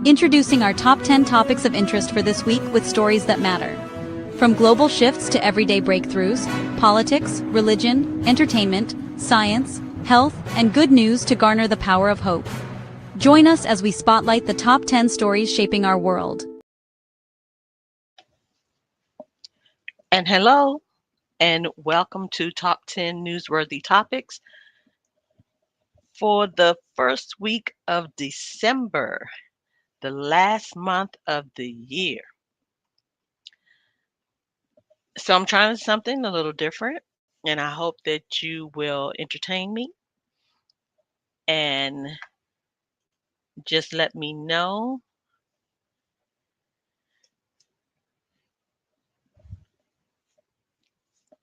Introducing our top 10 topics of interest for this week with stories that matter. From global shifts to everyday breakthroughs, politics, religion, entertainment, science, health, and good news to garner the power of hope. Join us as we spotlight the top 10 stories shaping our world. And hello, and welcome to Top 10 Newsworthy Topics for the first week of December, the last month of the year. So I'm trying something a little different, and I hope that you will entertain me and just let me know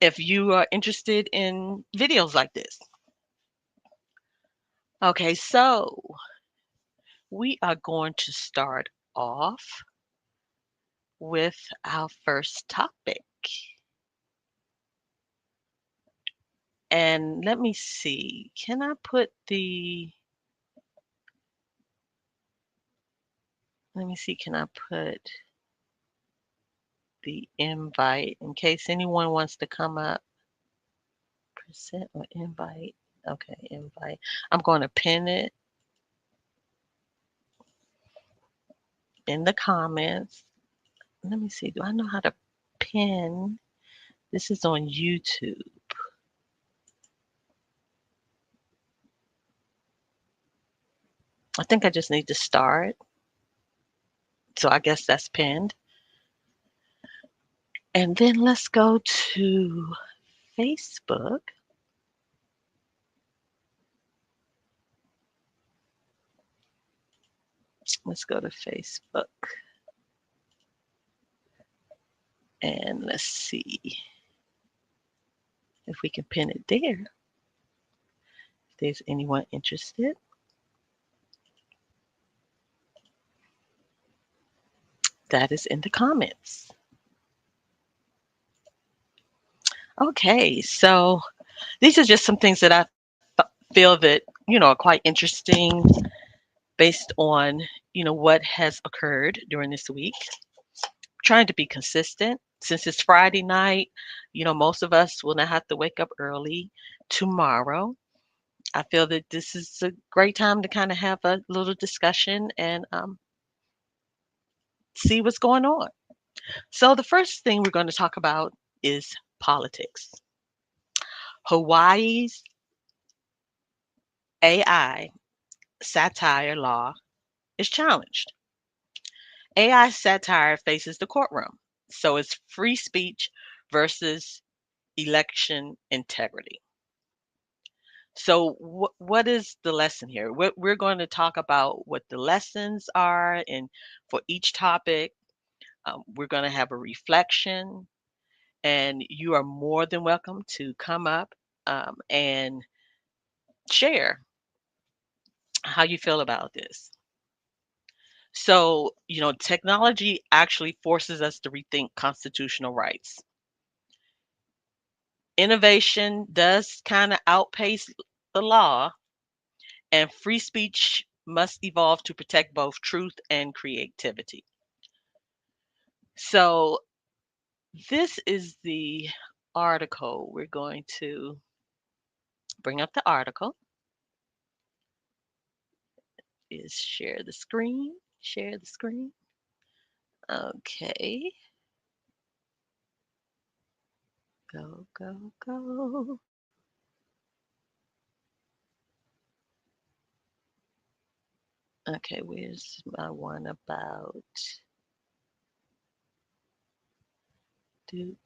if you are interested in videos like this. Okay, so we are going to start off with our first topic. And let me see, can I put the, let me see, can I put the invite in case anyone wants to come up? Present or invite? Okay, invite. I'm going to pin it in the comments. Let me see, do I know how to pin? This is on YouTube. I think I just need to start. So I guess that's pinned. And then let's go to Facebook. Let's go to Facebook. And let's see if we can pin it there. If there's anyone interested. That is in the comments. Okay, so these are just some things that I feel that, are quite interesting based on, what has occurred during this week. Trying to be consistent. Since it's Friday night, most of us will not have to wake up early tomorrow. I feel that this is a great time to kind of have a little discussion and see what's going on. So the first thing we're going to talk about is politics. Hawaii's AI Satire Law is challenged. AI satire faces the courtroom. So it's free speech versus election integrity. So what is the lesson here? We're going to talk about what the lessons are, and for each topic, we're going to have a reflection, and you are more than welcome to come up and share how you feel about this. So, technology actually forces us to rethink constitutional rights. Innovation does kind of outpace the law, and free speech must evolve to protect both truth and creativity. So this is the article. We're going to bring up the article. Is share the screen. Share the screen. Okay. Go, go, go. Okay, where's my one about do.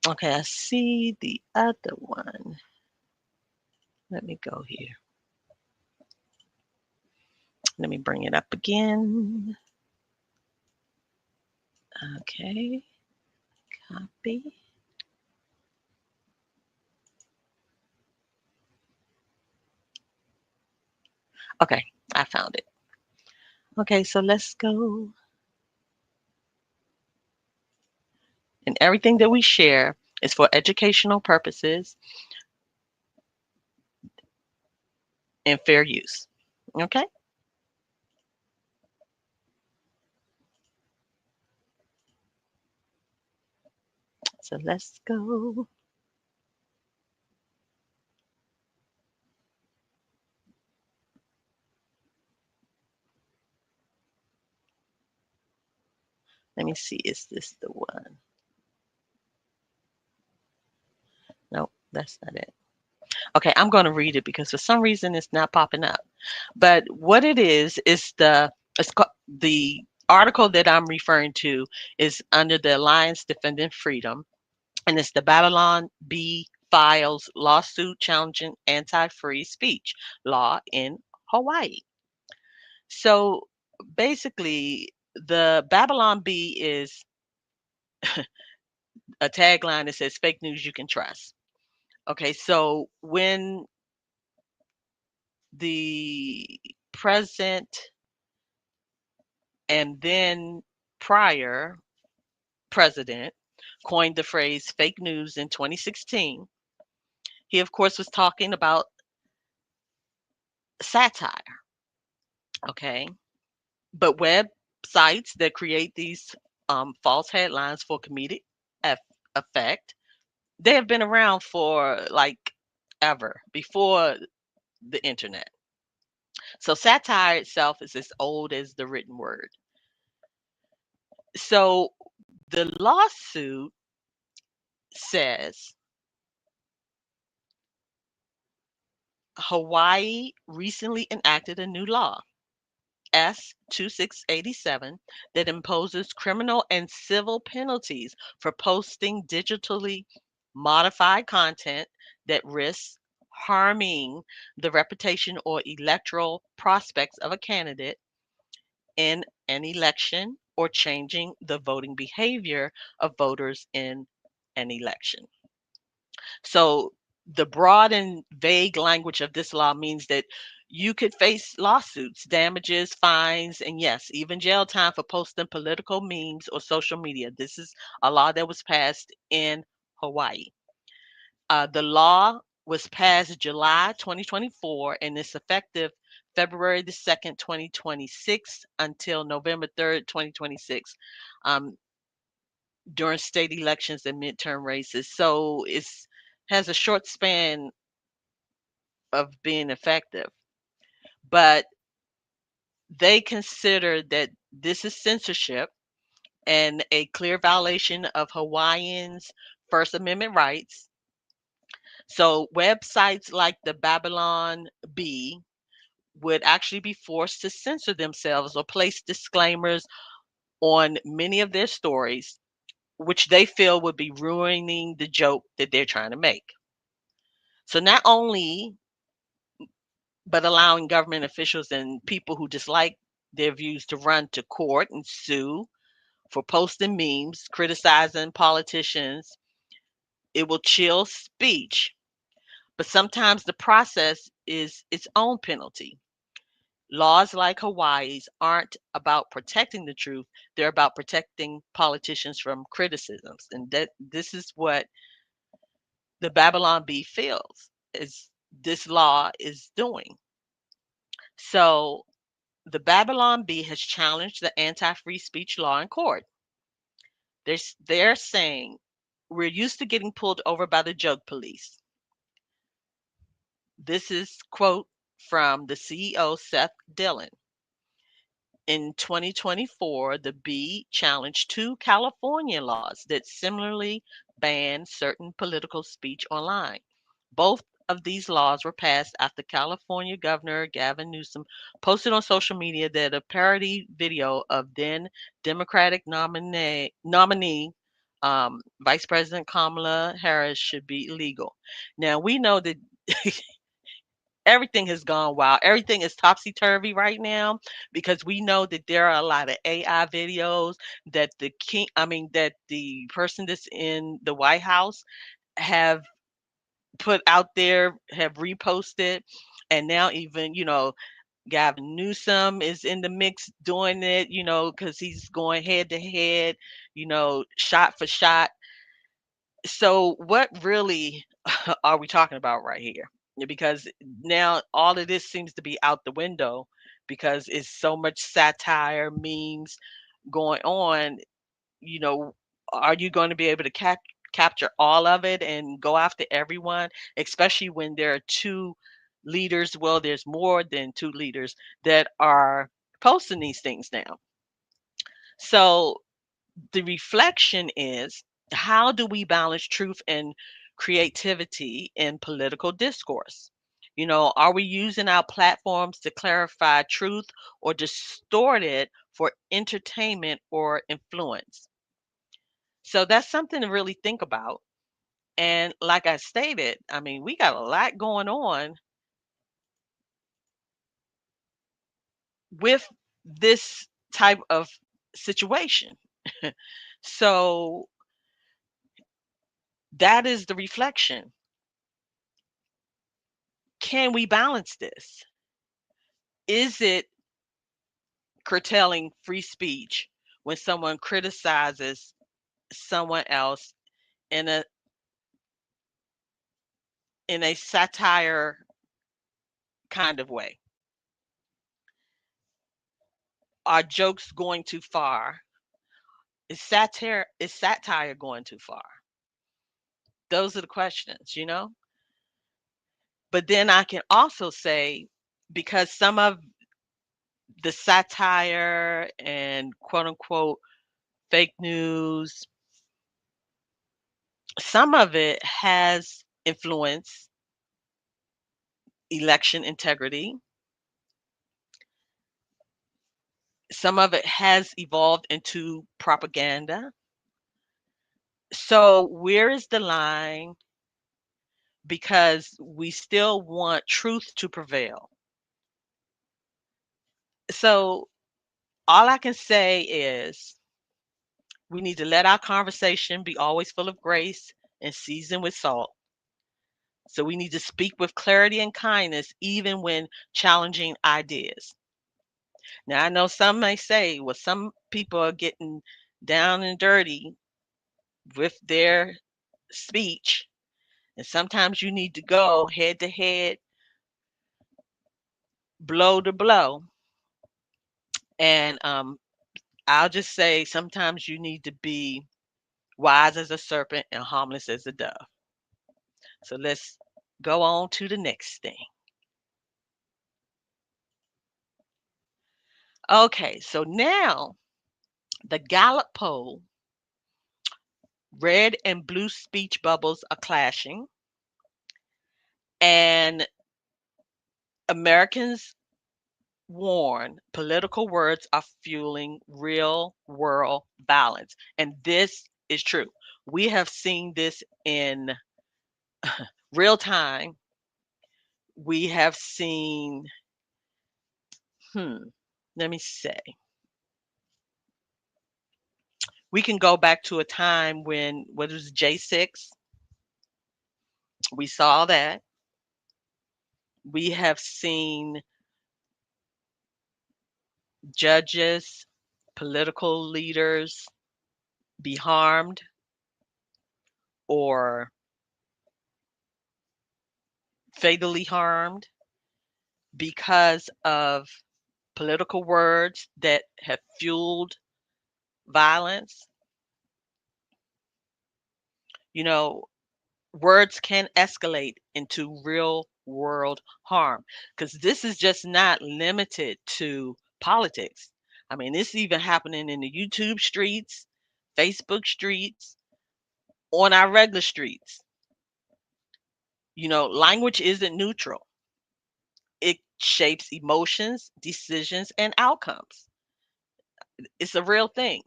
Okay, I see the other one. Let me go here. Let me bring it up again. Okay, copy. Okay, I found it. Okay, so let's go. And everything that we share It's for educational purposes and fair use. Okay? So let's go. Let me see. Is this the one? Nope, that's not it. Okay, I'm going to read it because for some reason it's not popping up. But what it is the article that I'm referring to is under the Alliance Defending Freedom, and it's the Babylon Bee Files lawsuit challenging anti-free speech law in Hawaii. So basically, the Babylon Bee is a tagline that says fake news you can trust. Okay, so when the present and then prior president coined the phrase fake news in 2016, he, of course, was talking about satire. Okay. But websites that create these false headlines for comedic effect, they have been around for like ever before the internet. So satire itself is as old as the written word. So the lawsuit says Hawaii recently enacted a new law, S 2687, that imposes criminal and civil penalties for posting digitally modified content that risks harming the reputation or electoral prospects of a candidate in an election or changing the voting behavior of voters in an election. So the broad and vague language of this law means that you could face lawsuits, damages, fines, and yes, even jail time for posting political memes or social media. This is a law that was passed in Hawaii. The law was passed July 2024 and is effective February the 2nd, 2026 until November 3rd, 2026. During state elections and midterm races. So it's has a short span of being effective. But they consider that this is censorship and a clear violation of Hawaiians' First Amendment rights. So websites like the Babylon Bee would actually be forced to censor themselves or place disclaimers on many of their stories, which they feel would be ruining the joke that they're trying to make. So not only, but allowing government officials and people who dislike their views to run to court and sue for posting memes, criticizing politicians. It will chill speech, but sometimes the process is its own penalty. Laws like Hawaii's aren't about protecting the truth, they're about protecting politicians from criticisms. And that this is what the Babylon Bee feels is this law is doing. So the Babylon Bee has challenged the anti-free speech law in court. They're saying we're used to getting pulled over by the joke police. This is quote from the CEO, Seth Dillon. In 2024, the Bee challenged two California laws that similarly ban certain political speech online. Both of these laws were passed after California Governor Gavin Newsom posted on social media that a parody video of then Democratic nominee Vice President Kamala Harris should be illegal. Now, we know that everything has gone wild. Everything is topsy turvy right now because we know that there are a lot of AI videos that that the person that's in the White House have put out there, have reposted, and now even, Gavin Newsom is in the mix doing it, because he's going head to head, shot for shot. So what really are we talking about right here? Because now all of this seems to be out the window because it's so much satire, memes going on. You know, are you going to be able to capture all of it and go after everyone, especially when there are two leaders? Well, there's more than two leaders that are posting these things now. So the reflection is, how do we balance truth and creativity in political discourse? Are we using our platforms to clarify truth or distort it for entertainment or influence? So that's something to really think about. And like I stated, I mean, we got a lot going on with this type of situation. So that is the reflection. Can we balance this? Is it curtailing free speech when someone criticizes someone else in a satire kind of way? Are jokes going too far? Is satire going too far? Those are the questions. But then I can also say, because some of the satire and quote unquote fake news, some of it has influenced election integrity. Some of it has evolved into propaganda. So where is the line? Because we still want truth to prevail. So all I can say is we need to let our conversation be always full of grace and seasoned with salt. So we need to speak with clarity and kindness, even when challenging ideas. Now, I know some may say, well, some people are getting down and dirty with their speech. And sometimes you need to go head to head, blow to blow. And I'll just say sometimes you need to be wise as a serpent and harmless as a dove. So let's go on to the next thing. Okay, so now the Gallup poll, red and blue speech bubbles are clashing, and Americans warn political words are fueling real world violence. And this is true. We have seen this in real time. We have seen, let me say, we can go back to a time when, what was J6? We saw that. We have seen judges, political leaders be harmed or fatally harmed because of political words that have fueled violence. You know, words can escalate into real world harm because this is just not limited to politics. I mean, this is even happening in the YouTube streets, Facebook streets, on our regular streets. Language isn't neutral. It shapes emotions, decisions, and outcomes. It's a real thing.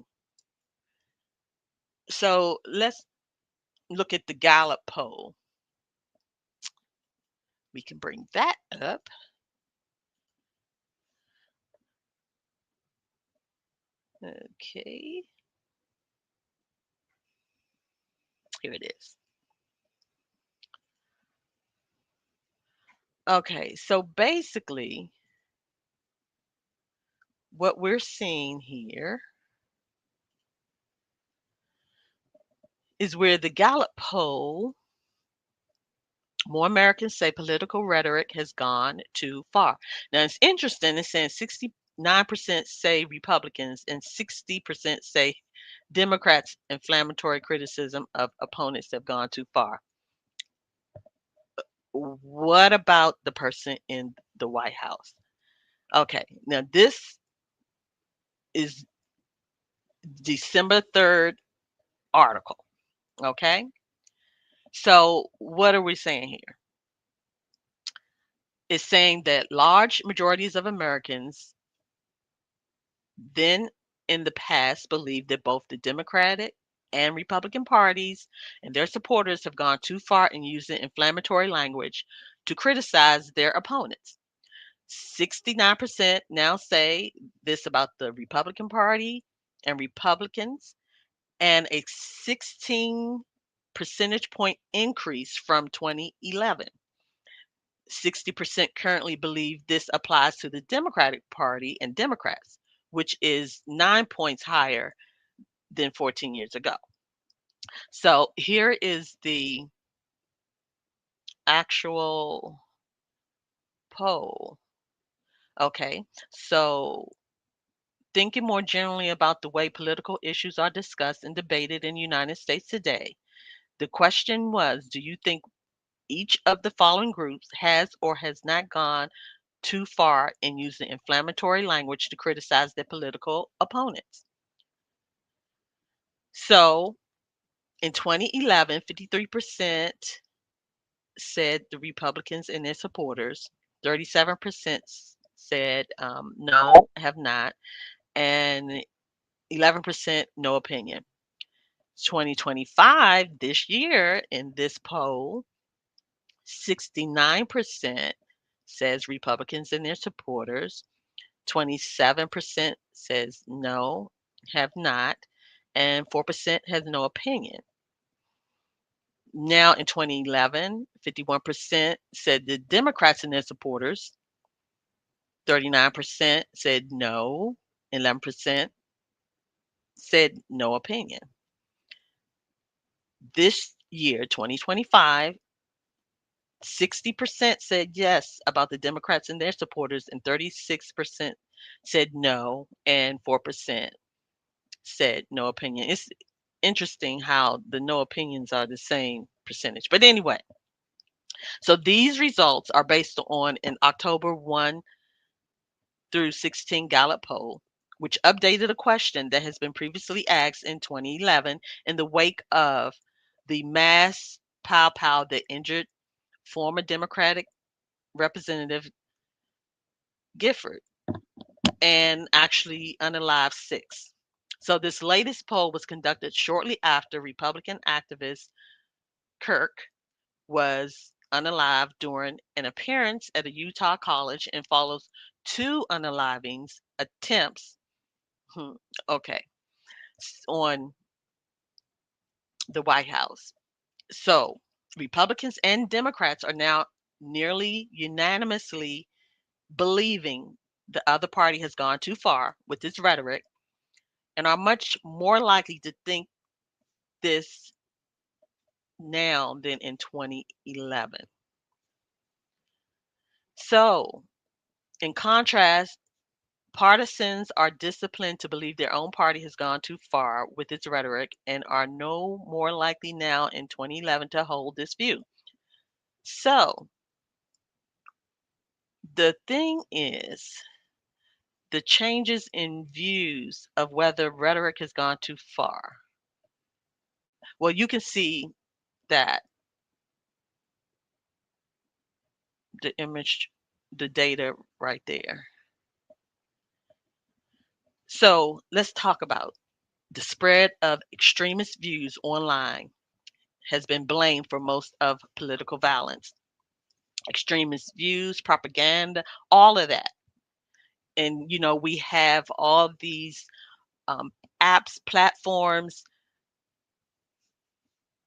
So let's look at the Gallup poll. We can bring that up. Okay. Here it is. Okay, so basically, what we're seeing here is where the Gallup Poll, more Americans say political rhetoric has gone too far. Now, it's interesting. It's saying 69% say Republicans and 60% say Democrats' inflammatory criticism of opponents have gone too far. What about the person in the White House? Okay, now this is December 3rd article. Okay, so what are we saying here? It's saying that large majorities of Americans then in the past believed that both the Democratic and Republican parties and their supporters have gone too far in using inflammatory language to criticize their opponents. 69% now say this about the Republican Party and Republicans, and a 16 percentage point increase from 2011. 60% currently believe this applies to the Democratic Party and Democrats, which is 9 points higher than 14 years ago. So here is the actual poll. Okay, so thinking more generally about the way political issues are discussed and debated in the United States today, the question was, do you think each of the following groups has or has not gone too far in using inflammatory language to criticize their political opponents? So in 2011, 53% said the Republicans and their supporters, 37% said no, have not, and 11% no opinion. 2025, this year, in this poll, 69% says Republicans and their supporters, 27% says no, have not, and 4% has no opinion. Now in 2011, 51% said the Democrats and their supporters, 39% said no, 11% said no opinion. This year, 2025, 60% said yes about the Democrats and their supporters, and 36% said no, and 4% said no opinion. It's interesting how the no opinions are the same percentage. But anyway, so these results are based on an October 1 through 16 Gallup poll, which updated a question that has been previously asked in 2011 in the wake of the mass pow that injured former Democratic Representative Gifford and actually unalived 6. So this latest poll was conducted shortly after Republican activist Kirk was unalived during an appearance at a Utah college and follows 2 unalivings attempts okay, on the White House. So Republicans and Democrats are now nearly unanimously believing the other party has gone too far with its rhetoric and are much more likely to think this now than in 2011. So, in contrast, partisans are disciplined to believe their own party has gone too far with its rhetoric and are no more likely now in 2011 to hold this view. So, the thing is, the changes in views of whether rhetoric has gone too far. Well, you can see that the image, the data right there. So let's talk about the spread of extremist views online has been blamed for most of political violence. Extremist views, propaganda, all of that. And, we have all these apps, platforms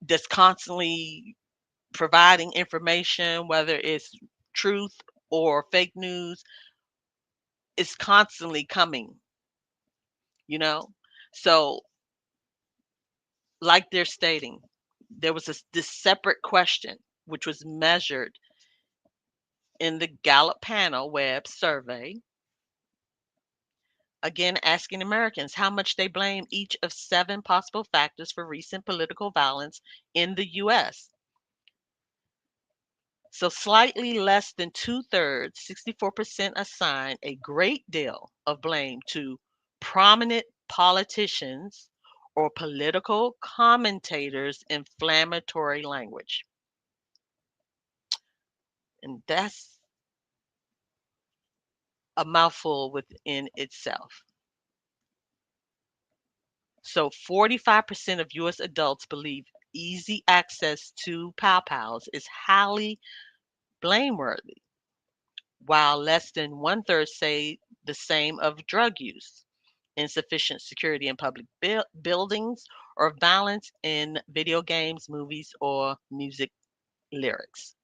that's constantly providing information, whether it's truth or fake news, is constantly coming, you know? So, like they're stating, there was this separate question which was measured in the Gallup panel web survey, again asking Americans how much they blame each of 7 possible factors for recent political violence in the US. So slightly less than 2/3, 64%, assign a great deal of blame to prominent politicians or political commentators' inflammatory language. And that's a mouthful within itself. So 45% of US adults believe easy access to Pow Pows is highly blameworthy, while less than 1/3 say the same of drug use, insufficient security in public buildings, or violence in video games, movies, or music lyrics.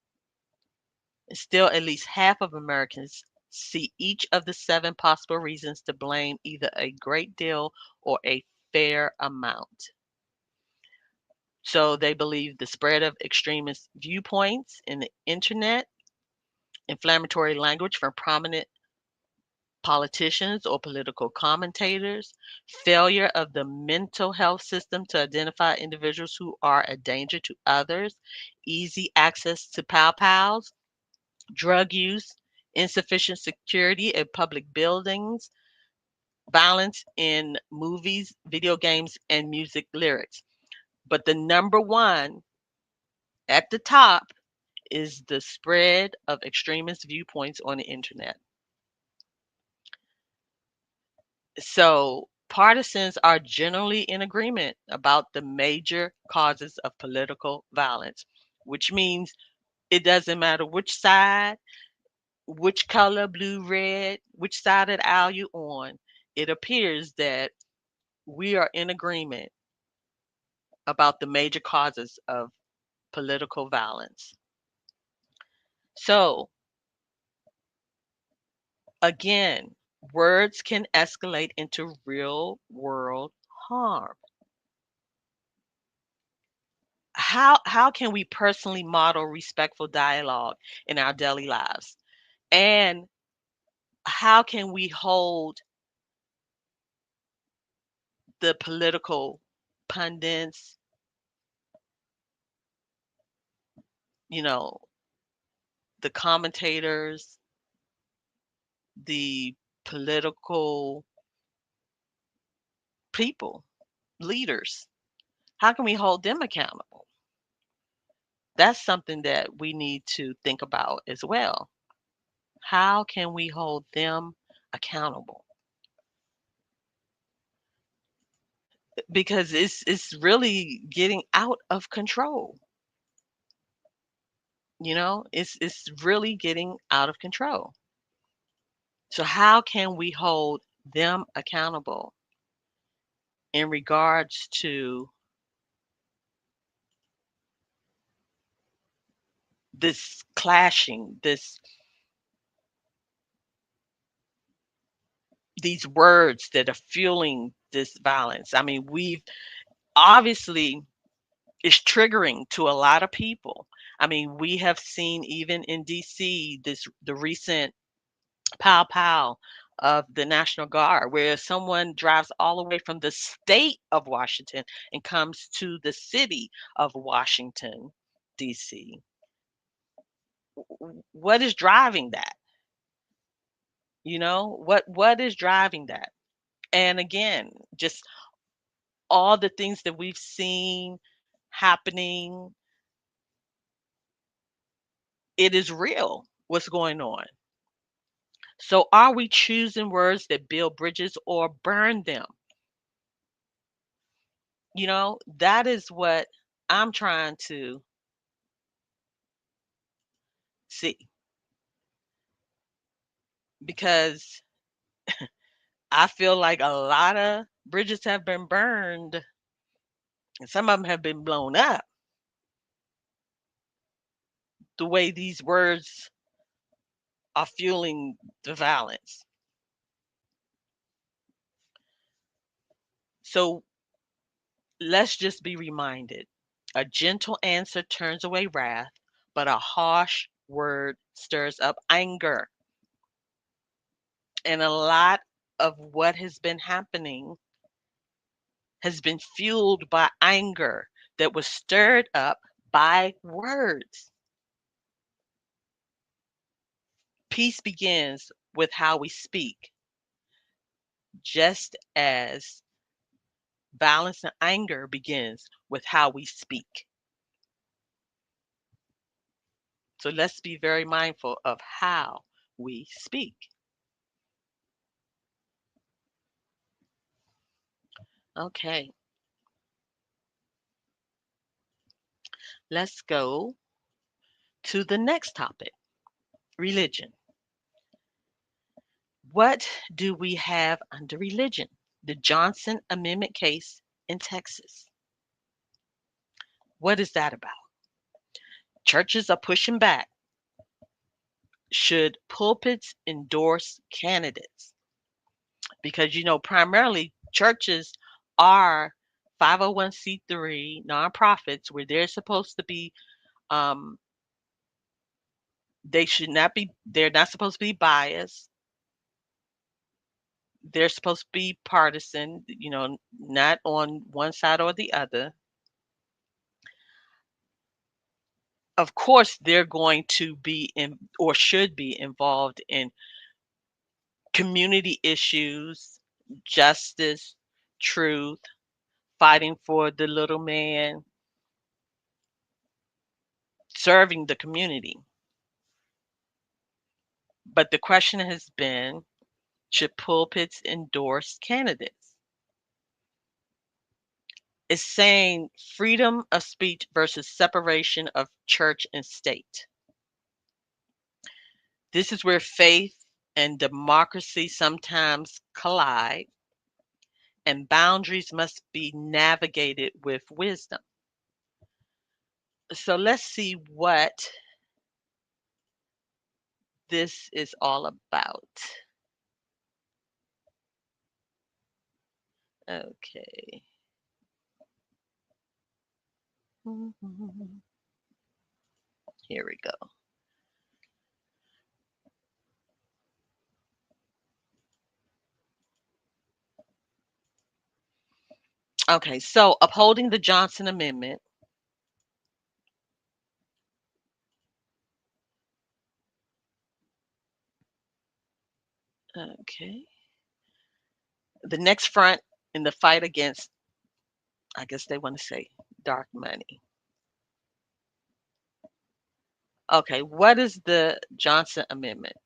And still, at least half of Americans see each of the 7 possible reasons to blame either a great deal or a fair amount. So they believe the spread of extremist viewpoints in the internet, inflammatory language from prominent politicians or political commentators, failure of the mental health system to identify individuals who are a danger to others, easy access to Pow Pows, drug use, insufficient security in public buildings, violence in movies, video games, and music lyrics. But the number one at the top is the spread of extremist viewpoints on the internet. So partisans are generally in agreement about the major causes of political violence, which means it doesn't matter which side, which color, blue, red, which side of the aisle you on. It appears that we are in agreement about the major causes of political violence. So again, words can escalate into real world harm. How can we personally model respectful dialogue in our daily lives? And how can we hold the political pundits, you know, the commentators, the political people, leaders, how can we hold them accountable? That's something that we need to think about as well. How can we hold them accountable? Because it's really getting out of control. It's really getting out of control. So how can we hold them accountable in regards to this clashing, these words that are fueling this violence? I mean, we've obviously, it's triggering to a lot of people. I mean, we have seen even in DC the recent pow pow of the National Guard, where someone drives all the way from the state of Washington and comes to the city of Washington, DC. What is driving that? What is driving that? And again, just all the things that we've seen happening, it is real what's going on. So are we choosing words that build bridges or burn them? That is what I'm trying to see, because I feel like a lot of bridges have been burned and some of them have been blown up the way these words are fueling the violence. So let's just be reminded, A gentle answer turns away wrath, but a harsh word stirs up anger. And a lot of what has been happening has been fueled by anger that was stirred up by words. Peace begins with how we speak, just as violence and anger begins with how we speak. So let's be very mindful of how we speak. Okay, let's go to the next topic, religion. What do we have under religion? The Johnson Amendment case in Texas. What is that about? Churches are pushing back. Should pulpits endorse candidates? Because, primarily churches are 501c3 nonprofits where they're supposed to be, they're not supposed to be biased. They're supposed to be partisan, not on one side or the other. Of course, they're going to be or should be involved in community issues, justice, truth, fighting for the little man, serving the community. But the question has been, should pulpits endorse candidates? It's saying freedom of speech versus separation of church and state. This is where faith and democracy sometimes collide, and boundaries must be navigated with wisdom. So let's see what this is all about. Okay. Here we go. Okay, so upholding the Johnson Amendment. Okay. The next front in the fight against, I guess they want to say, dark money. Okay, what is the Johnson Amendment?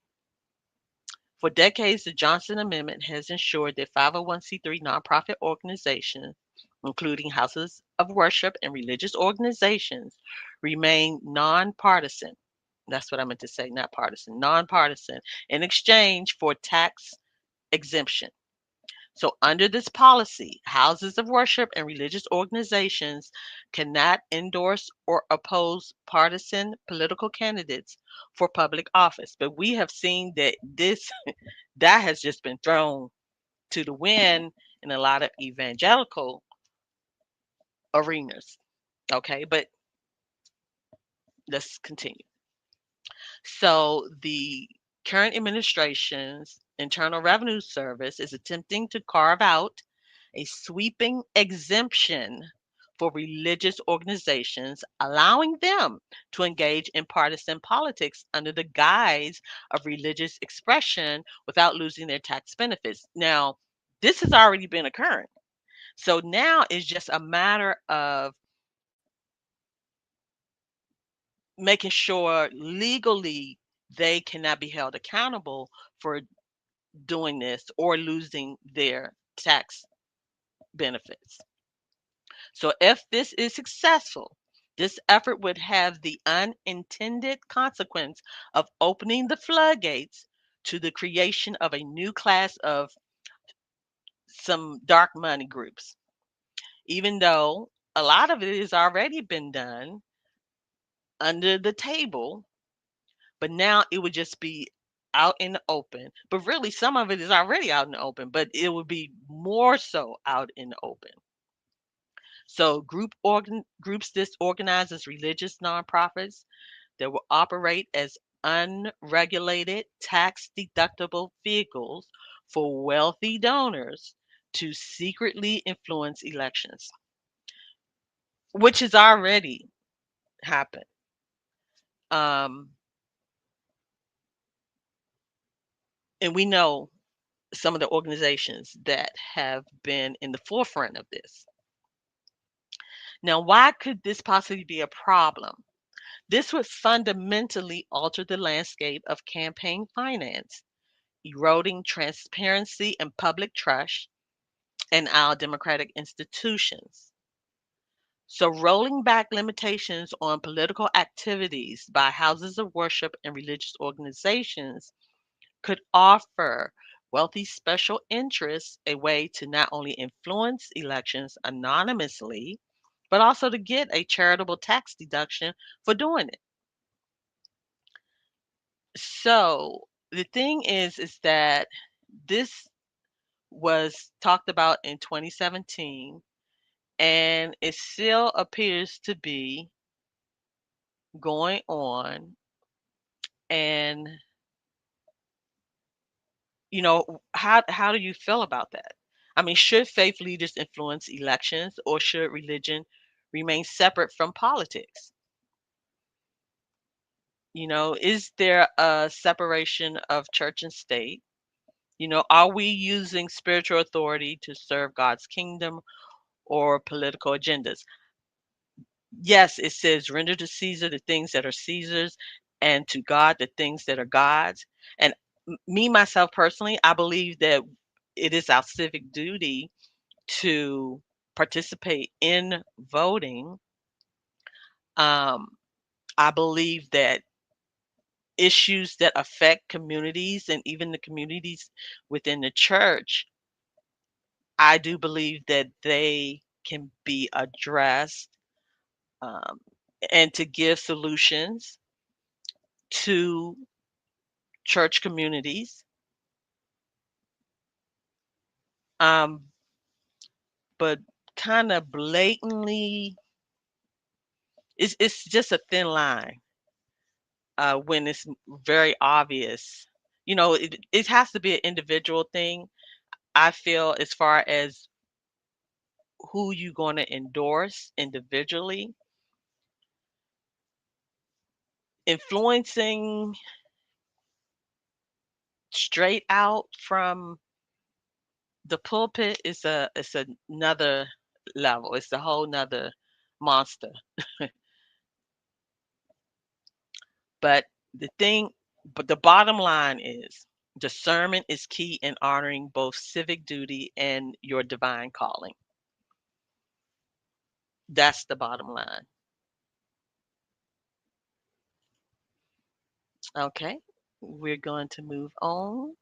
For decades, the Johnson Amendment has ensured that 501c3 nonprofit organizations, including houses of worship and religious organizations, remain nonpartisan. That's what I meant to say, not partisan, nonpartisan, in exchange for tax exemption. So, under this policy, houses of worship and religious organizations cannot endorse or oppose partisan political candidates for public office. But we have seen that that has just been thrown to the wind in a lot of evangelical arenas. Okay, but let's continue. So, the current administration's Internal Revenue Service is attempting to carve out a sweeping exemption for religious organizations, allowing them to engage in partisan politics under the guise of religious expression without losing their tax benefits. Now, this has already been occurring. So now it's just a matter of making sure legally they cannot be held accountable for doing this or losing their tax benefits. So if this is successful, this effort would have the unintended consequence of opening the floodgates to the creation of a new class of some dark money groups, even though a lot of it has already been done under the table, but now it would just be out in the open. But really, some of it is already out in the open, but it would be more so out in the open. So groups disorganized as religious nonprofits that will operate as unregulated tax-deductible vehicles for wealthy donors to secretly influence elections, which has already happened. Um, and we know some of the organizations that have been in the forefront of this. Now, why could this possibly be a problem? This would fundamentally alter the landscape of campaign finance, eroding transparency and public trust in our democratic institutions. So, rolling back limitations on political activities by houses of worship and religious organizations could offer wealthy special interests a way to not only influence elections anonymously, but also to get a charitable tax deduction for doing it. So the thing is that this was talked about in 2017, and it still appears to be going on. And how do you feel about that? I mean, should faith leaders influence elections, or should religion remain separate from politics? Is there a separation of church and state? Are we using spiritual authority to serve God's kingdom or political agendas? Yes, it says render to Caesar the things that are Caesar's, and to God the things that are God's. And me, myself personally, I believe that it is our civic duty to participate in voting. Um, I believe that issues that affect communities and even the communities within the church, I do believe that they can be addressed, um, and to give solutions to church communities. Um, but kind of blatantly, it's just a thin line when it's very obvious. It has to be an individual thing. I feel, as far as who you going to endorse individually, influencing straight out from the pulpit is another level. It's a whole nother monster. But the thing, but the bottom line is discernment is key in honoring both civic duty and your divine calling. That's the bottom line. Okay, we're going to move on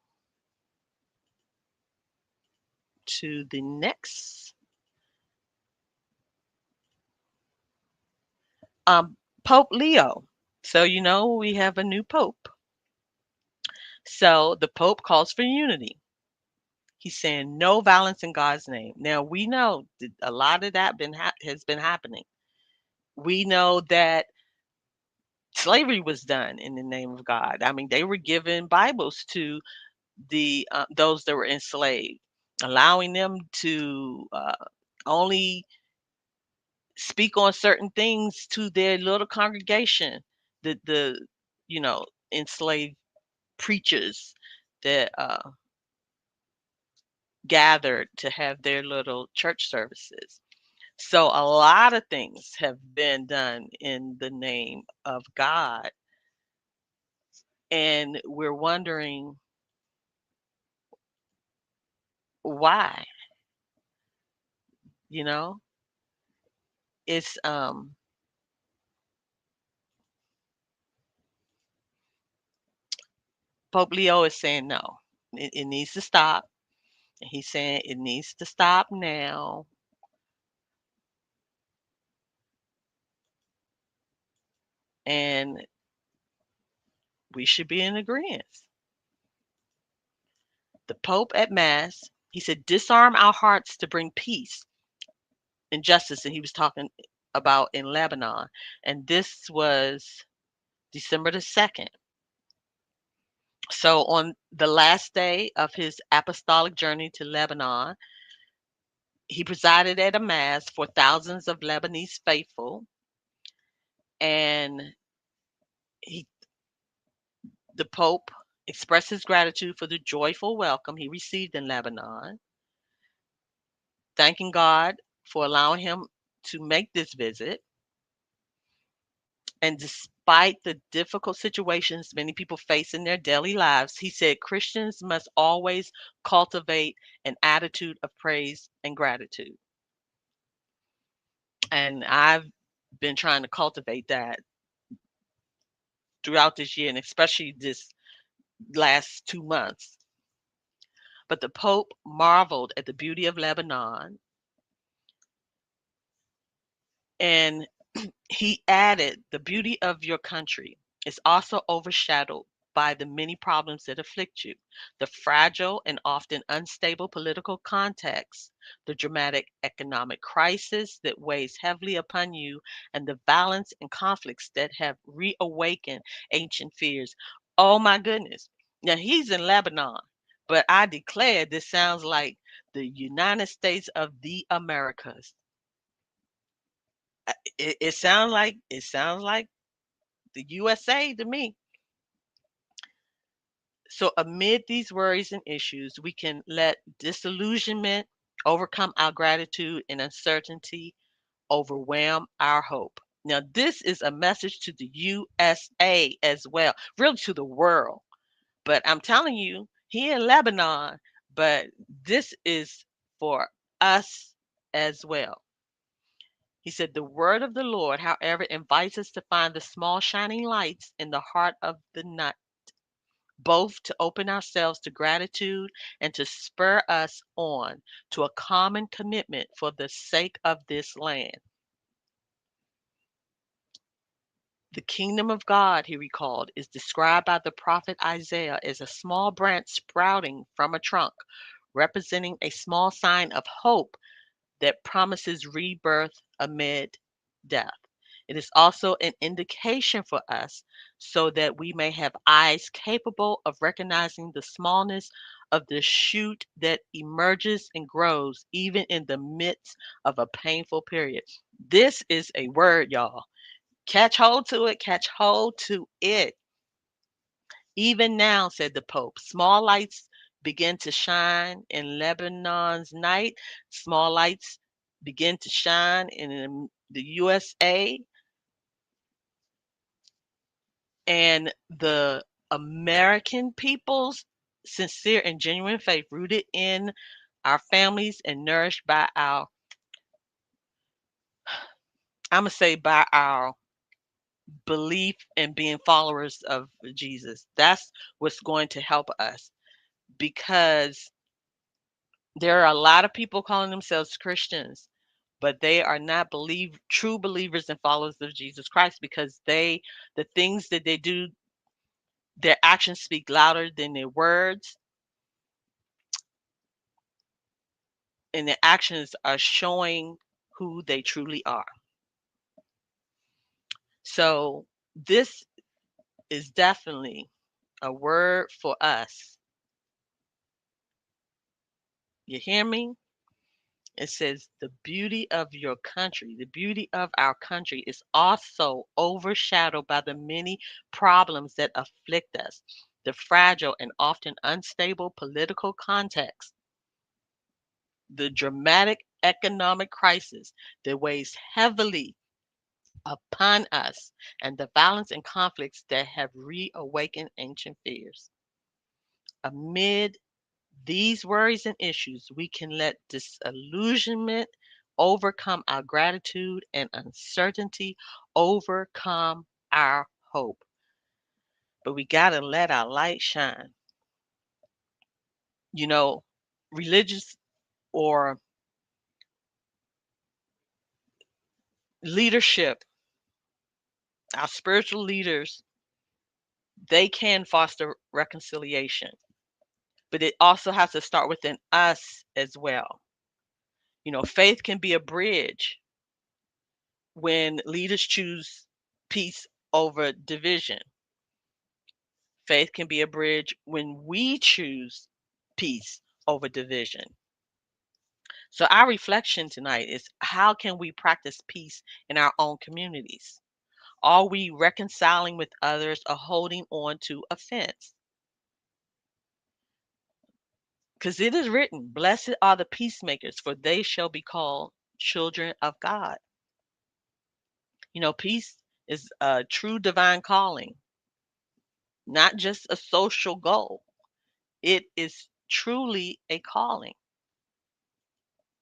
to the next. Um, Pope Leo. So we have a new pope. So the pope calls for unity. He's saying no violence in God's name. Now we know that a lot of that has been happening. We know that slavery was done in the name of God. I mean, they were given Bibles to the those that were enslaved, allowing them to only speak on certain things to their little congregation. The enslaved preachers that gathered to have their little church services. So a lot of things have been done in the name of God, and we're wondering why. You know, it's Pope Leo is saying no, it needs to stop. And he's saying it needs to stop now. And we should be in agreement. The Pope at Mass, he said, disarm our hearts to bring peace injustice, and he was talking about in Lebanon. And this was December the 2nd. So on the last day of his apostolic journey to Lebanon, he presided at a mass for thousands of Lebanese faithful, and the Pope expressed his gratitude for the joyful welcome he received in Lebanon, thanking God for allowing him to make this visit. And despite the difficult situations many people face in their daily lives, he said Christians must always cultivate an attitude of praise and gratitude. And I've been trying to cultivate that throughout this year, and especially this last 2 months. But the Pope marveled at the beauty of Lebanon, and he added, the beauty of your country is also overshadowed by the many problems that afflict you, the fragile and often unstable political context, the dramatic economic crisis that weighs heavily upon you, and the violence and conflicts that have reawakened ancient fears. Oh my goodness. Now he's in Lebanon, but I declare this sounds like the United States of the Americas. It sounds like the USA to me. So amid these worries and issues, we can let disillusionment overcome our gratitude and uncertainty overwhelm our hope. Now, this is a message to the USA as well, really to the world. But I'm telling you, here in Lebanon, but this is for us as well. He said, the word of the Lord, however, invites us to find the small shining lights in the heart of the night, both to open ourselves to gratitude and to spur us on to a common commitment for the sake of this land. The kingdom of God, he recalled, is described by the prophet Isaiah as a small branch sprouting from a trunk, representing a small sign of hope that promises rebirth amid death. It is also an indication for us so that we may have eyes capable of recognizing the smallness of the shoot that emerges and grows even in the midst of a painful period. This is a word, y'all. Catch hold to it, catch hold to it. Even now, said the Pope, small lights begin to shine in Lebanon's night. Small lights begin to shine in the USA, and the American people's sincere and genuine faith rooted in our families and nourished by our, I'm going to say, by our belief and being followers of Jesus. That's what's going to help us, because there are a lot of people calling themselves Christians, but they are not true believers and followers of Jesus Christ, because the things that they do, their actions speak louder than their words, and their actions are showing who they truly are. So this is definitely a word for us. You hear me? It says the beauty of your country, the beauty of our country is also overshadowed by the many problems that afflict us, the fragile and often unstable political context, the dramatic economic crisis that weighs heavily upon us, and the violence and conflicts that have reawakened ancient fears. Amid these worries and issues, we can let disillusionment overcome our gratitude and uncertainty overcome our hope. But we got to let our light shine. You know, religious or leadership, our spiritual leaders, they can foster reconciliation, but it also has to start within us as well. Faith can be a bridge when leaders choose peace over division. Faith can be a bridge when we choose peace over division. So our reflection tonight is, how can we practice peace in our own communities? Are we reconciling with others or holding on to offense? Because it is written, blessed are the peacemakers, for they shall be called children of God. Peace is a true divine calling, not just a social goal. It is truly a calling.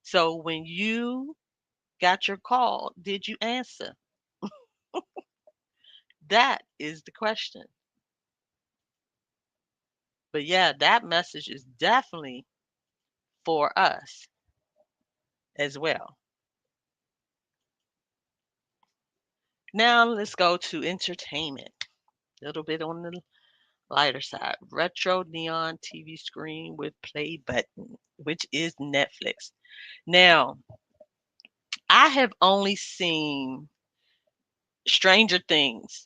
So when you got your call, did you answer? That is the question. But yeah, that message is definitely for us as well. Now let's go to entertainment. A little bit on the lighter side. Retro neon TV screen with play button, which is Netflix. Now, I have only seen Stranger Things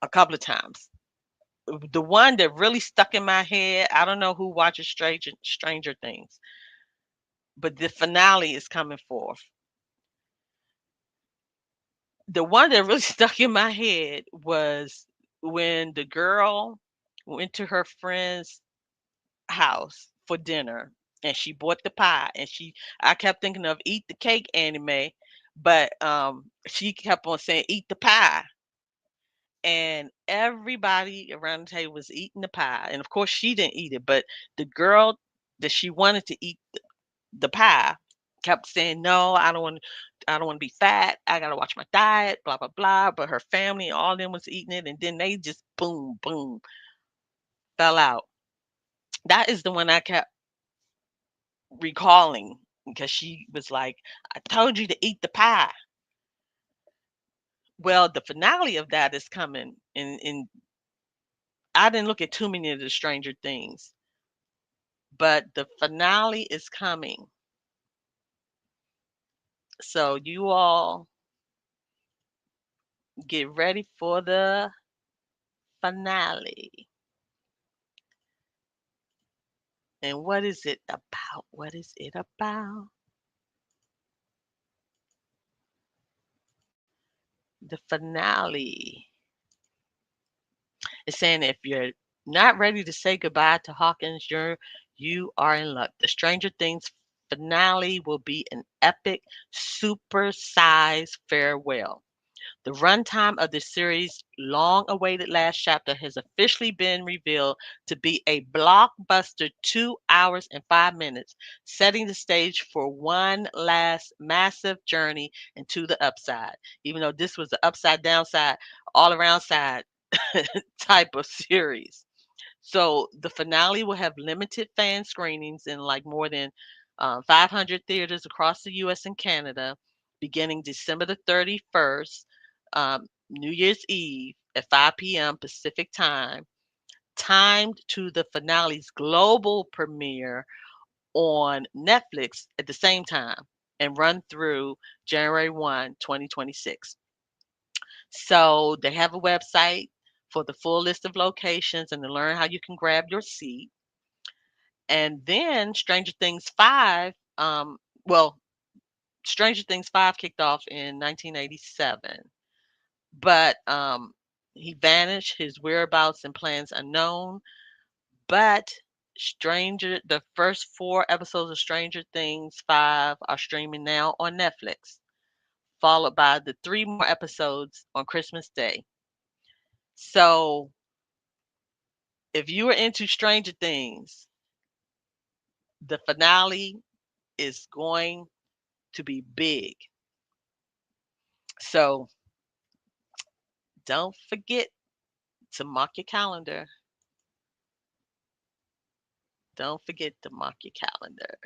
a couple of times. The one that really stuck in my head, I don't know who watches Stranger Things, but the finale is coming forth. The one that really stuck in my head was when the girl went to her friend's house for dinner and she bought the pie, and I kept thinking of Eat the Cake anime, but she kept on saying eat the pie, and everybody around the table was eating the pie, and of course she didn't eat it, but the girl that she wanted to eat the pie kept saying, no, I don't want to be fat, I gotta watch my diet, blah blah blah. But her family, all of them was eating it, and then they just boom boom fell out. That is the one I kept recalling, because she was like, I told you to eat the pie. Well, the finale of that is coming, and I didn't look at too many of the Stranger Things, but the finale is coming. So you all get ready for the finale. And what is it about? What is it about? The finale. It's saying if you're not ready to say goodbye to Hawkins, you are in luck. The Stranger Things finale will be an epic, super-sized farewell. The runtime of the series' long-awaited last chapter has officially been revealed to be a blockbuster 2 hours and 5 minutes, setting the stage for one last massive journey into the upside. Even though this was the upside downside, all around side type of series. So the finale will have limited fan screenings in like more than 500 theaters across the US and Canada, beginning December the 31st, New Year's Eve at 5 p.m. Pacific time, timed to the finale's global premiere on Netflix at the same time, and run through January 1, 2026. So they have a website for the full list of locations and to learn how you can grab your seat. And then Stranger Things 5, well, Stranger Things 5 kicked off in 1987, but he vanished, his whereabouts and plans unknown. But the first 4 episodes of Stranger Things 5 are streaming now on Netflix, followed by the 3 more episodes on Christmas Day. So if you are into Stranger Things, the finale is going to be big. So don't forget to mark your calendar. Don't forget to mark your calendar.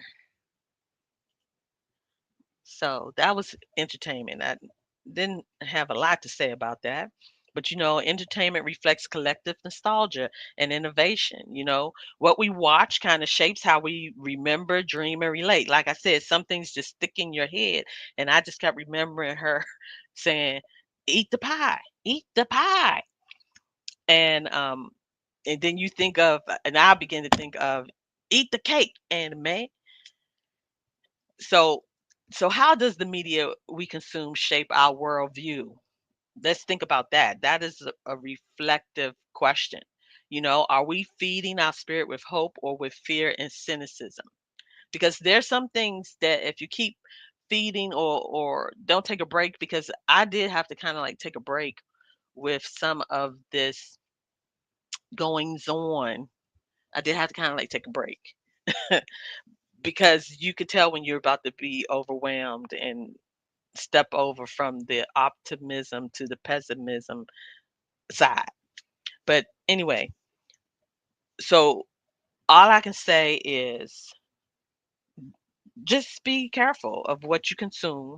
So that was entertainment. I didn't have a lot to say about that. But entertainment reflects collective nostalgia and innovation. What we watch kind of shapes how we remember, dream, and relate. Like I said, some things just stick in your head. And I just kept remembering her saying, eat the pie, eat the pie. And then you think of, and I begin to think of, eat the cake, anime. So, so how does the media we consume shape our worldview? Let's think about that. That is a reflective question. Are we feeding our spirit with hope or with fear and cynicism? Because there's some things that if you keep feeding or don't take a break, because I did have to kind of like take a break with some of this goings on. I did have to kind of like take a break because you could tell when you're about to be overwhelmed and step over from the optimism to the pessimism side. But anyway, so all I can say is just be careful of what you consume,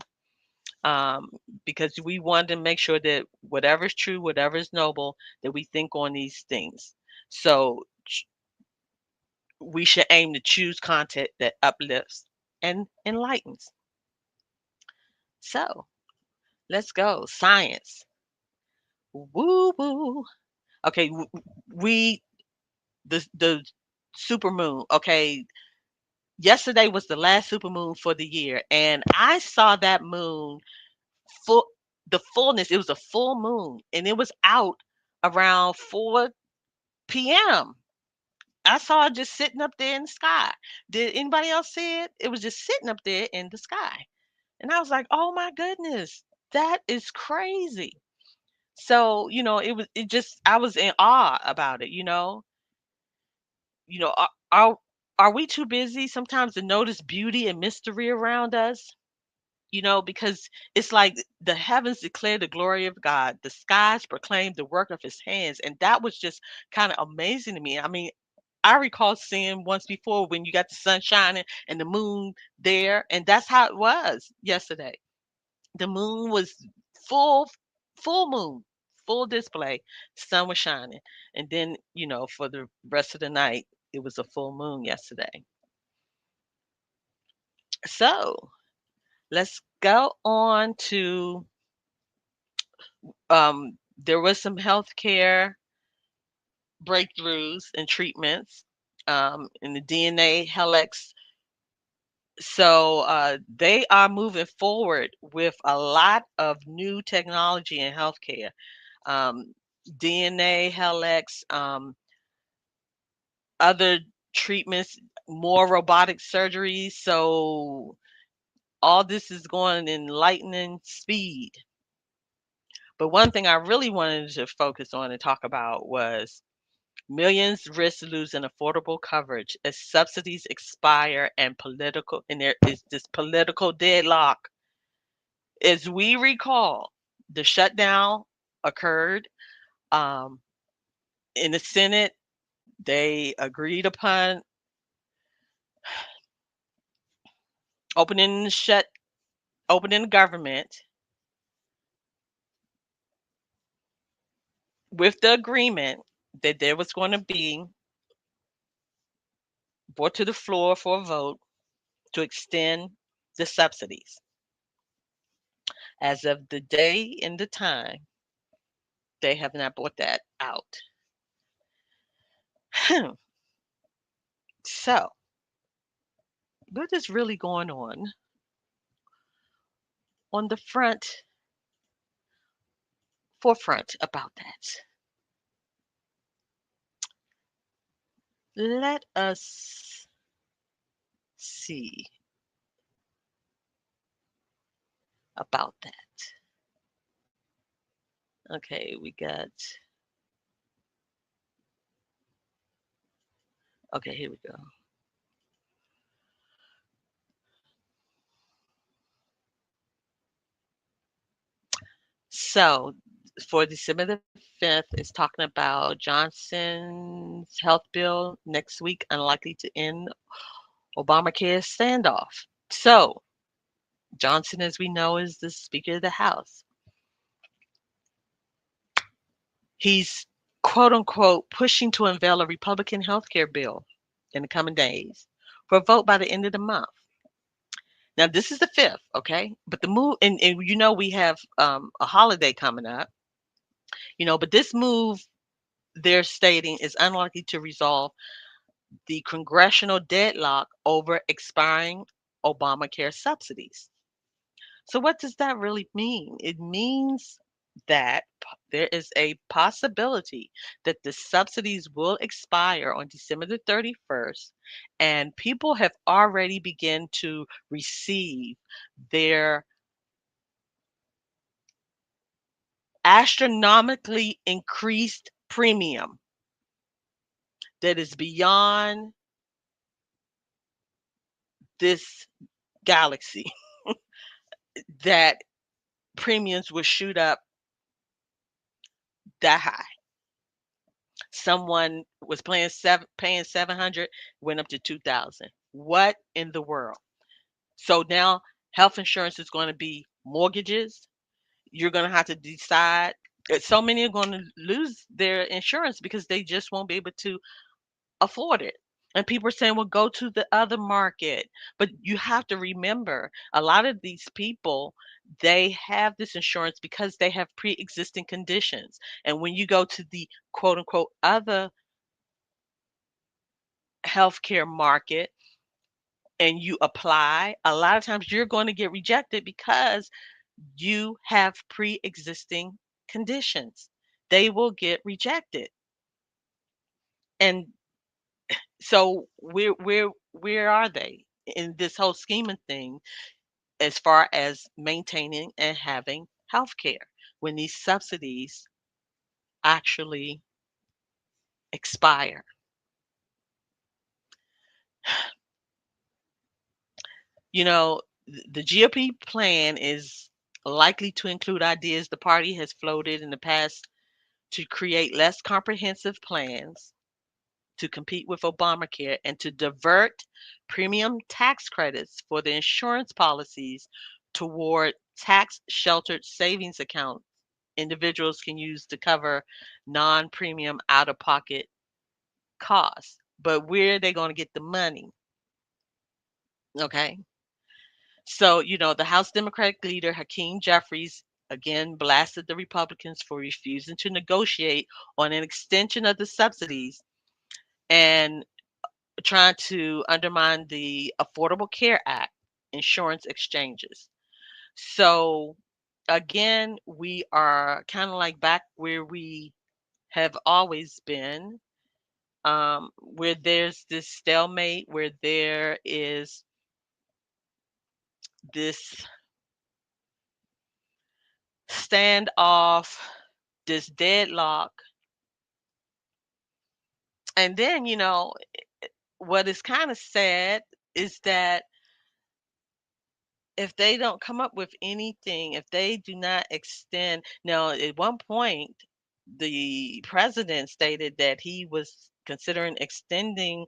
um, because we want to make sure that whatever is true, whatever is noble, that we think on these things. So we should aim to choose content that uplifts and enlightens. So let's go. Science. Woo woo. Okay, we the supermoon. Okay, yesterday was the last supermoon for the year, and I saw that moon full, the fullness. It was a full moon, and it was out around 4 p.m. I saw it just sitting up there in the sky. Did anybody else see it? It was just sitting up there in the sky, and I was like, "Oh my goodness, that is crazy." So it just I was in awe about it. Are, are we too busy sometimes to notice beauty and mystery around us? Because it's like the heavens declare the glory of God, the skies proclaim the work of his hands. And that was just kind of amazing to me. I mean, I recall seeing once before when you got the sun shining and the moon there, and that's how it was yesterday. The moon was full, full moon, full display, sun was shining. And then, for the rest of the night, it was a full moon yesterday. So let's go on to there was some healthcare breakthroughs and treatments in the DNA helix. So they are moving forward with a lot of new technology in healthcare. Um, DNA helix, other treatments, more robotic surgeries. So all this is going in lightning speed. But one thing I really wanted to focus on and talk about was millions risk losing affordable coverage as subsidies expire and there is this political deadlock. As we recall, the shutdown occurred um, in the Senate. They agreed upon opening the shut opening the government with the agreement that there was going to be brought to the floor for a vote to extend the subsidies. As of the day and the time, they have not brought that out. So, what is really going on the forefront about that? Let us see about that. Okay, we got, okay, here we go. So, for December the 5th, it's talking about Johnson's health bill next week, unlikely to end Obamacare standoff. So, Johnson, as we know, is the Speaker of the House. He's quote unquote pushing to unveil a Republican health care bill in the coming days for a vote by the end of the month. Now this is the fifth, okay? But the move, and we have a holiday coming up, but this move they're stating is unlikely to resolve the congressional deadlock over expiring Obamacare subsidies. So what does that really mean? It means that there is a possibility that the subsidies will expire on December the 31st, and people have already begun to receive their astronomically increased premium that is beyond this galaxy, that premiums will shoot up that high. Someone was paying 700, went up to 2,000. What in the world? So now health insurance is going to be mortgages. You're going to have to decide. So many are going to lose their insurance because they just won't be able to afford it. And people are saying, well, go to the other market. But you have to remember, a lot of these people, they have this insurance because they have pre-existing conditions. And when you go to the quote unquote other healthcare market and you apply, a lot of times you're going to get rejected because you have pre-existing conditions. They will get rejected. And so where are they in this whole scheme of thing as far as maintaining and having health care when these subsidies actually expire? The GOP plan is likely to include ideas the party has floated in the past to create less comprehensive plans to compete with Obamacare and to divert premium tax credits for the insurance policies toward tax sheltered savings accounts individuals can use to cover non premium out of pocket costs. But where are they going to get the money? Okay. So, the House Democratic leader, Hakeem Jeffries, again blasted the Republicans for refusing to negotiate on an extension of the subsidies and trying to undermine the Affordable Care Act insurance exchanges. So again, we are kind of like back where we have always been, where there's this stalemate, where there is this standoff, this deadlock. And then, what is kind of sad is that if they don't come up with anything, if they do not extend, now at one point, the president stated that he was considering extending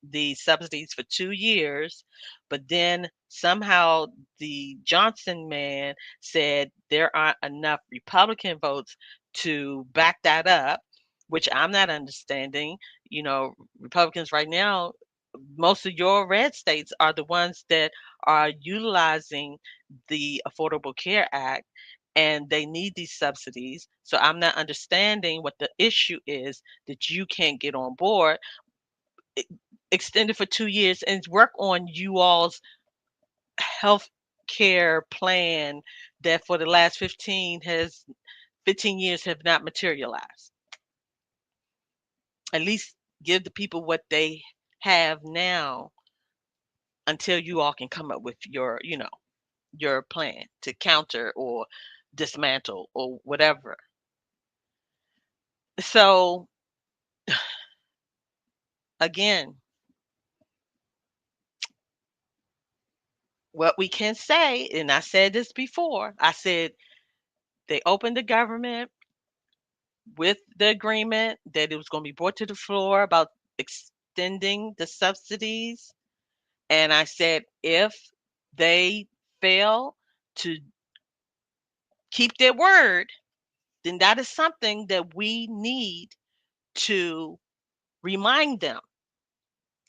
the subsidies for 2 years, but then somehow the Johnson man said there aren't enough Republican votes to back that up, which I'm not understanding. Republicans right now, most of your red states are the ones that are utilizing the Affordable Care Act, and they need these subsidies. So I'm not understanding what the issue is that you can't get on board. e- Extend it for 2 years and work on you all's health care plan that for the last 15 years have not materialized. At least give the people what they have now until you all can come up with your plan to counter or dismantle or whatever. So again, what we can say, and I said this before, I said they opened the government with the agreement that it was going to be brought to the floor about extending the subsidies. And I said, if they fail to keep their word, then that is something that we need to remind them.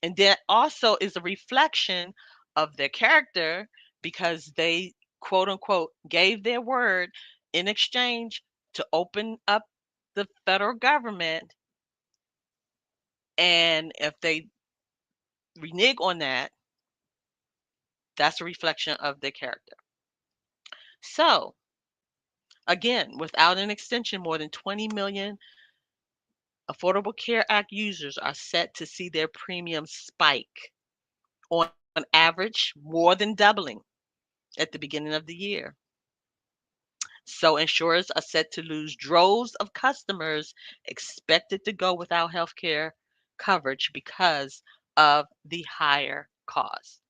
And that also is a reflection of their character because they, quote unquote, gave their word in exchange to open up the federal government. And if they renege on that, that's a reflection of their character. So, again, without an extension, more than 20 million Affordable Care Act users are set to see their premiums spike, on average, more than doubling at the beginning of the year. So insurers are set to lose droves of customers expected to go without health care coverage because of the higher cost.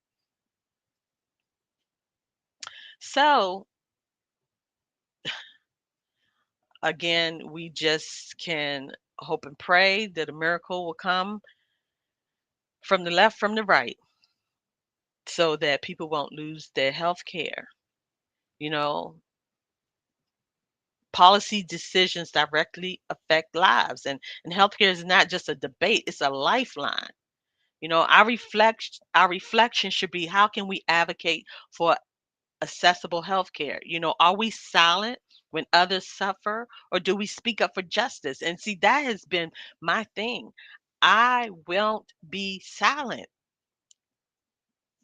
So again, we just can hope and pray that a miracle will come from the left, from the right, so that people won't lose their health care. You know, policy decisions directly affect lives, and healthcare is not just a debate, it's a lifeline. You know, our reflection should be, how can we advocate for accessible healthcare? You know, are we silent when others suffer, or do we speak up for justice? And see, that has been my thing. I won't be silent.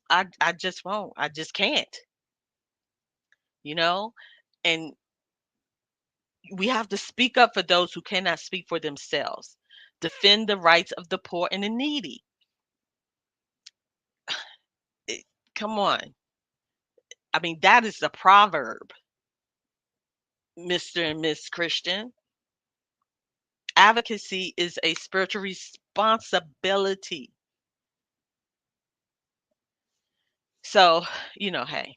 I just won't. I just can't, you know? And we have to speak up for those who cannot speak for themselves. Defend the rights of the poor and the needy. It- Come on. I mean, that is a proverb, Mr. and Miss Christian. Advocacy is a spiritual responsibility. So, hey,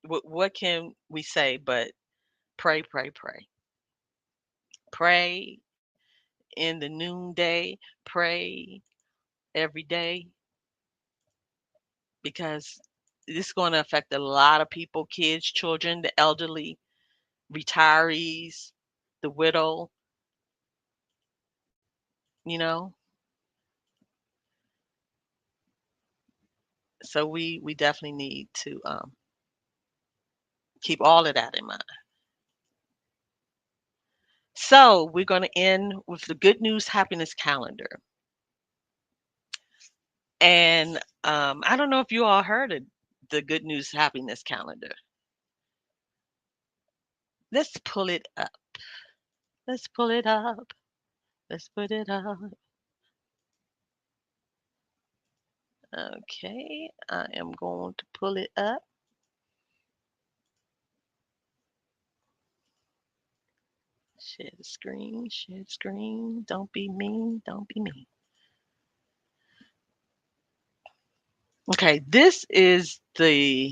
what can we say but pray, pray, pray. Pray in the noonday, pray every day, because this is going to affect a lot of people, kids, children, the elderly, retirees, the widow, you know. So we definitely need to keep all of that in mind. So we're going to end with the good news happiness calendar. And I don't know if you all heard of the good news happiness calendar. Let's pull it up. Let's pull it up. Let's put it up. Okay, I am going to pull it up. Share the screen, share the screen. Don't be mean, don't be mean. Okay, this is the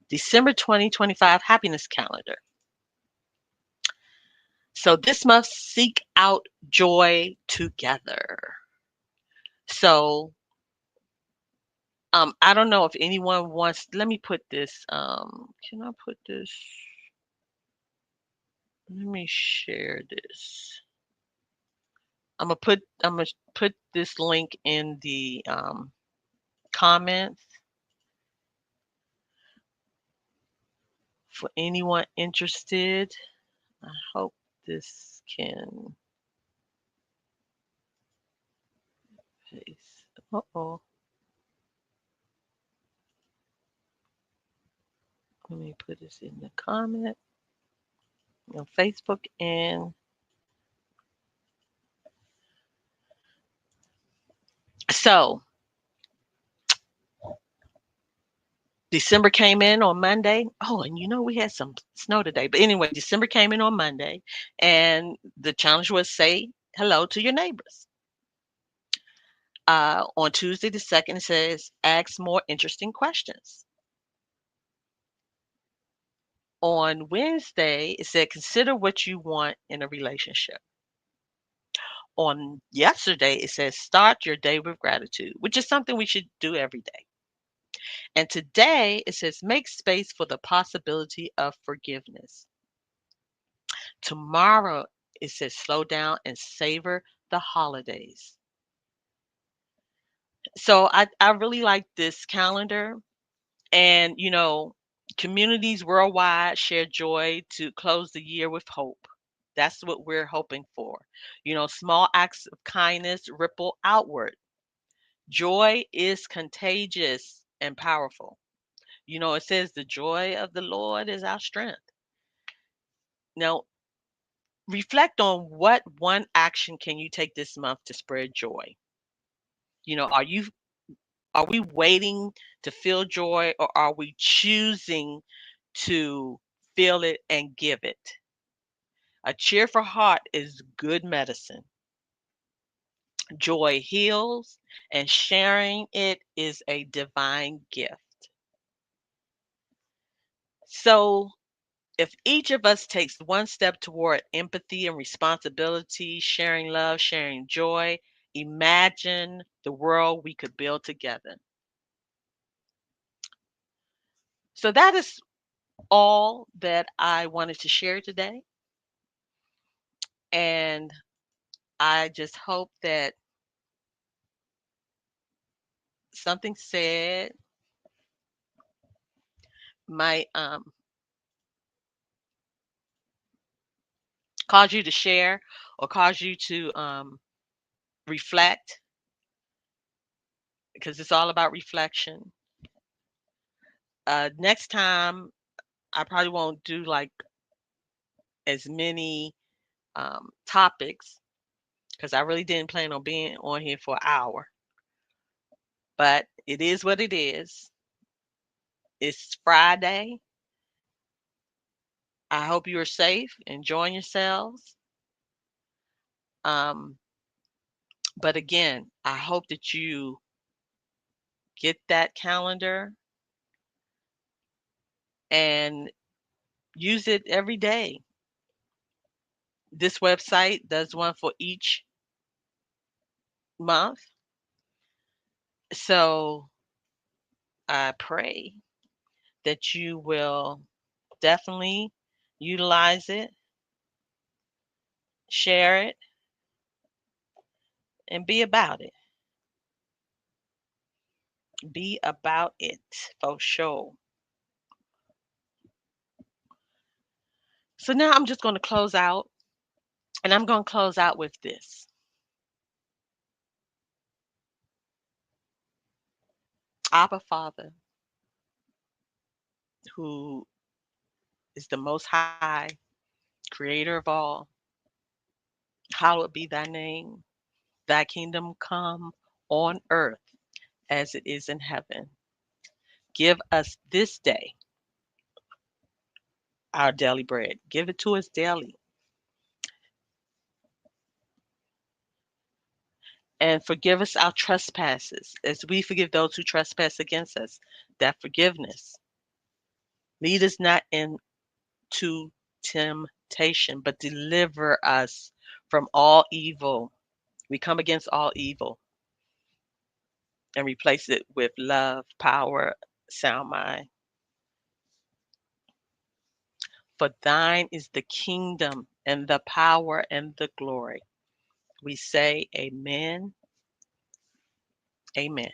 December 2025 happiness calendar. So this must seek out joy together. So I don't know if anyone wants, let me put this, can I put this, let me share this. I'm gonna put this link in the comments for anyone interested. I hope this can paste. Uh-oh. Let me put this in the comment on Facebook. And so December came in on Monday. Oh, and we had some snow today. But anyway, December came in on Monday, and the challenge was say hello to your neighbors. On Tuesday the 2nd, it says ask more interesting questions. On Wednesday, it said consider what you want in a relationship. On yesterday, it says start your day with gratitude, which is something we should do every day. And today, it says make space for the possibility of forgiveness. Tomorrow, it says slow down and savor the holidays. So I really like this calendar. And, communities worldwide share joy to close the year with hope. That's what we're hoping for. Small acts of kindness ripple outward. Joy is contagious and powerful. It says the joy of the Lord is our strength. Now, reflect on what one action can you take this month to spread joy? Are we waiting to feel joy, or are we choosing to feel it and give it? A cheerful heart is good medicine. Joy heals, and sharing it is a divine gift. So, if each of us takes one step toward empathy and responsibility, sharing love, sharing joy, imagine the world we could build together. So, that is all that I wanted to share today. And I just hope that something said might cause you to share, or cause you to reflect, because it's all about reflection. Next time, I probably won't do like as many topics, because I really didn't plan on being on here for an hour. But it is what it is. It's Friday. I hope you are safe, enjoying yourselves. But again, I hope that you get that calendar and use it every day. This website does one for each month. So I pray that you will definitely utilize it, share it, and be about it. Be about it for sure. So now I'm just going to close out, and I'm going to close out with this. Abba Father, who is the Most High, creator of all, hallowed be thy name. Thy kingdom come on earth as it is in heaven. Give us this day our daily bread. Give it to us daily. And forgive us our trespasses as we forgive those who trespass against us. That forgiveness. Lead us not into temptation, but deliver us from all evil. We come against all evil and replace it with love, power, sound mind. For thine is the kingdom and the power and the glory. We say amen. Amen.